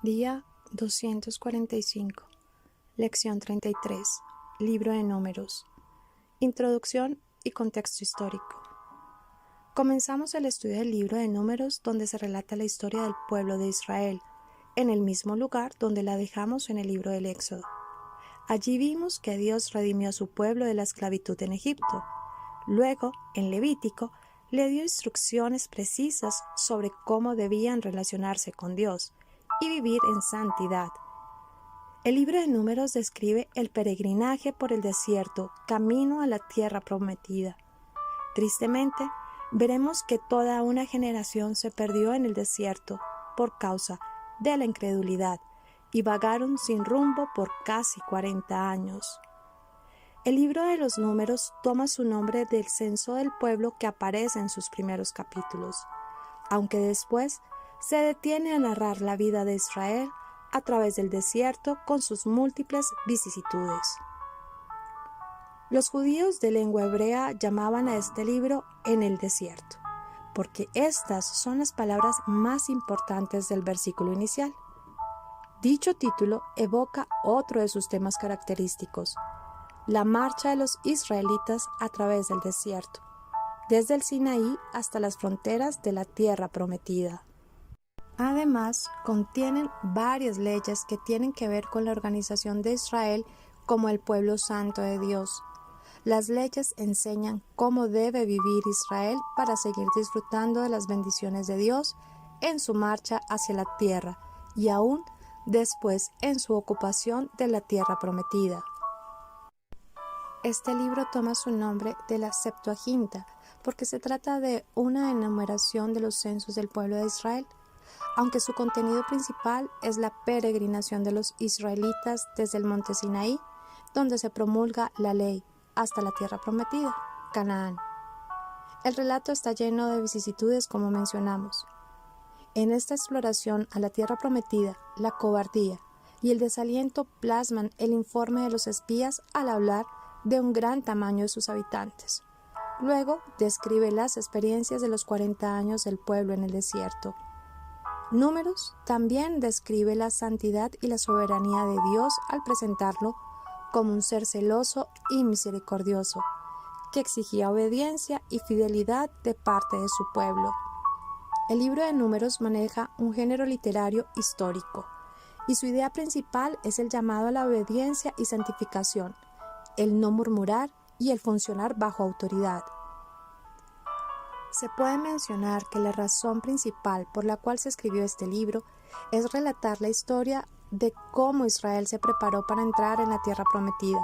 Día 245. Lección 33. Libro de Números. Introducción y contexto histórico. Comenzamos el estudio del libro de Números, donde se relata la historia del pueblo de Israel, en el mismo lugar donde la dejamos en el libro del Éxodo. Allí vimos que Dios redimió a su pueblo de la esclavitud en Egipto. Luego, en Levítico, le dio instrucciones precisas sobre cómo debían relacionarse con Dios y vivir en santidad. El libro de Números describe el peregrinaje por el desierto, camino a la tierra prometida. Tristemente, veremos que toda una generación se perdió en el desierto por causa de la incredulidad y vagaron sin rumbo por casi 40 años. El libro de los Números toma su nombre del censo del pueblo que aparece en sus primeros capítulos, aunque después se detiene a narrar la vida de Israel a través del desierto con sus múltiples vicisitudes. Los judíos de lengua hebrea llamaban a este libro En el desierto, porque estas son las palabras más importantes del versículo inicial. Dicho título evoca otro de sus temas característicos, la marcha de los israelitas a través del desierto, desde el Sinaí hasta las fronteras de la tierra prometida. Además, contienen varias leyes que tienen que ver con la organización de Israel como el pueblo santo de Dios. Las leyes enseñan cómo debe vivir Israel para seguir disfrutando de las bendiciones de Dios en su marcha hacia la tierra y aún después en su ocupación de la tierra prometida. Este libro toma su nombre de la Septuaginta porque se trata de una enumeración de los censos del pueblo de Israel, aunque su contenido principal es la peregrinación de los israelitas desde el monte Sinaí, donde se promulga la ley, hasta la tierra prometida, Canaán. El relato está lleno de vicisitudes, como mencionamos. En esta exploración a la tierra prometida, la cobardía y el desaliento plasman el informe de los espías al hablar de un gran tamaño de sus habitantes. Luego describe las experiencias de los 40 años del pueblo en el desierto. Números también describe la santidad y la soberanía de Dios al presentarlo como un ser celoso y misericordioso, que exigía obediencia y fidelidad de parte de su pueblo. El libro de Números maneja un género literario histórico, y su idea principal es el llamado a la obediencia y santificación, el no murmurar y el funcionar bajo autoridad. Se puede mencionar que la razón principal por la cual se escribió este libro es relatar la historia de cómo Israel se preparó para entrar en la tierra prometida,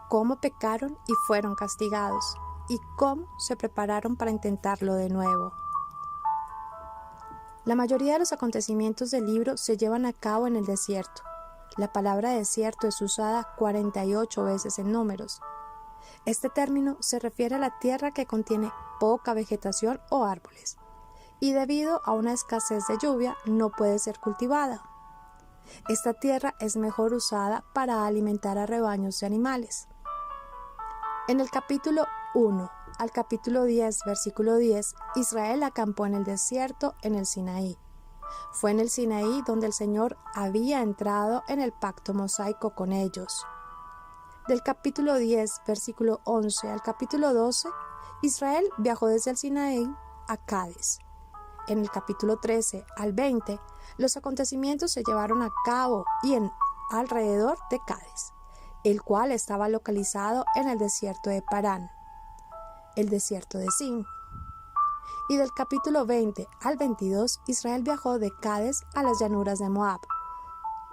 cómo pecaron y fueron castigados, y cómo se prepararon para intentarlo de nuevo. La mayoría de los acontecimientos del libro se llevan a cabo en el desierto. La palabra desierto es usada 48 veces en Números. Este término se refiere a la tierra que contiene poca vegetación o árboles, y debido a una escasez de lluvia no puede ser cultivada. Esta tierra es mejor usada para alimentar a rebaños de animales. En el capítulo 1 al capítulo 10, versículo 10, Israel acampó en el desierto en el Sinaí. Fue en el Sinaí donde el Señor había entrado en el pacto mosaico con ellos. Del capítulo 10, versículo 11 al capítulo 12, Israel viajó desde el Sinaí a Cades. En el capítulo 13 al 20, los acontecimientos se llevaron a cabo alrededor de Cades, el cual estaba localizado en el desierto de Parán, el desierto de Zin. Y del capítulo 20 al 22, Israel viajó de Cades a las llanuras de Moab.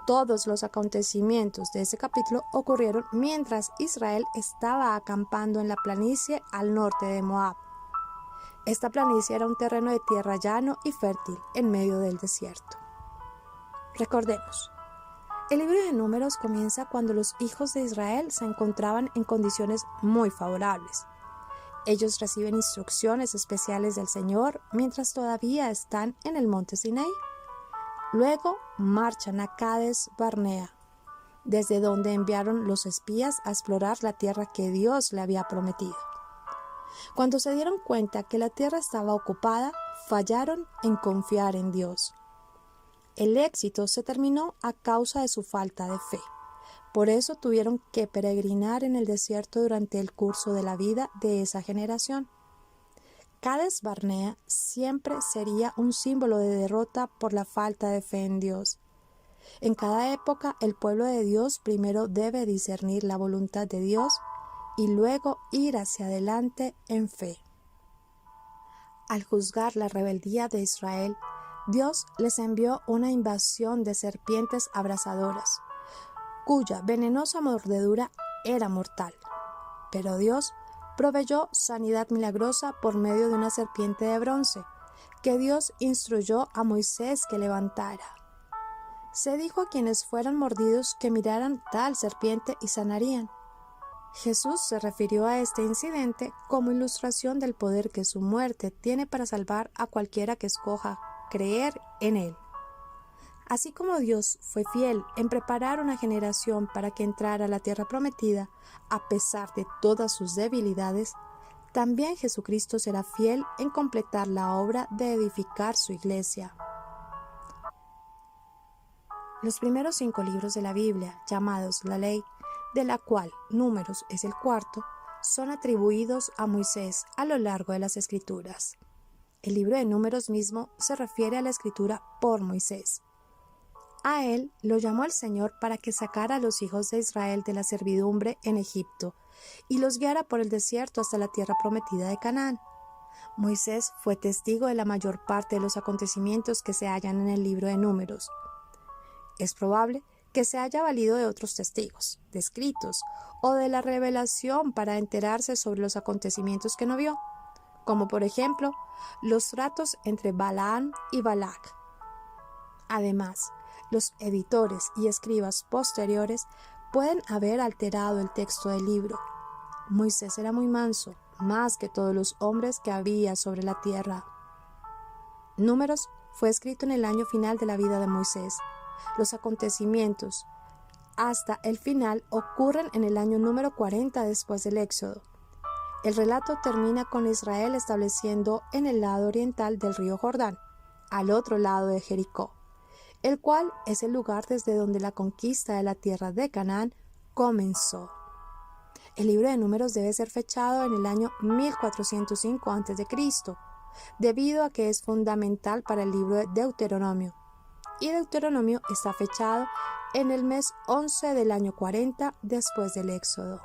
Todos los acontecimientos de ese capítulo ocurrieron mientras Israel estaba acampando en la planicie al norte de Moab. Esta planicie era un terreno de tierra llano y fértil en medio del desierto. Recordemos, el libro de Números comienza cuando los hijos de Israel se encontraban en condiciones muy favorables. Ellos reciben instrucciones especiales del Señor mientras todavía están en el monte Sinaí. Luego marchan a Cades Barnea, desde donde enviaron los espías a explorar la tierra que Dios le había prometido. Cuando se dieron cuenta que la tierra estaba ocupada, fallaron en confiar en Dios. El éxito se terminó a causa de su falta de fe. Por eso tuvieron que peregrinar en el desierto durante el curso de la vida de esa generación. Cades Barnea siempre sería un símbolo de derrota por la falta de fe en Dios. En cada época, el pueblo de Dios primero debe discernir la voluntad de Dios y luego ir hacia adelante en fe. Al juzgar la rebeldía de Israel, Dios les envió una invasión de serpientes abrasadoras, cuya venenosa mordedura era mortal. Pero Dios proveyó sanidad milagrosa por medio de una serpiente de bronce, que Dios instruyó a Moisés que levantara. Se dijo a quienes fueran mordidos que miraran tal serpiente y sanarían. Jesús se refirió a este incidente como ilustración del poder que su muerte tiene para salvar a cualquiera que escoja creer en Él. Así como Dios fue fiel en preparar una generación para que entrara a la tierra prometida, a pesar de todas sus debilidades, también Jesucristo será fiel en completar la obra de edificar su iglesia. Los primeros 5 libros de la Biblia, llamados la Ley, de la cual Números es el cuarto, son atribuidos a Moisés a lo largo de las Escrituras. El libro de Números mismo se refiere a la escritura por Moisés. A él lo llamó el Señor para que sacara a los hijos de Israel de la servidumbre en Egipto y los guiara por el desierto hasta la tierra prometida de Canaán. Moisés fue testigo de la mayor parte de los acontecimientos que se hallan en el libro de Números. Es probable que se haya valido de otros testigos, de escritos o de la revelación para enterarse sobre los acontecimientos que no vio, como por ejemplo los tratos entre Balaam y Balac. Además, los editores y escribas posteriores pueden haber alterado el texto del libro. Moisés era muy manso, más que todos los hombres que había sobre la tierra. Números fue escrito en el año final de la vida de Moisés. Los acontecimientos hasta el final ocurren en el año número 40 después del Éxodo. El relato termina con Israel estableciendo en el lado oriental del río Jordán, al otro lado de Jericó, el cual es el lugar desde donde la conquista de la tierra de Canaán comenzó. El libro de Números debe ser fechado en el año 1405 a.C., debido a que es fundamental para el libro de Deuteronomio, y Deuteronomio está fechado en el mes 11 del año 40 después del Éxodo.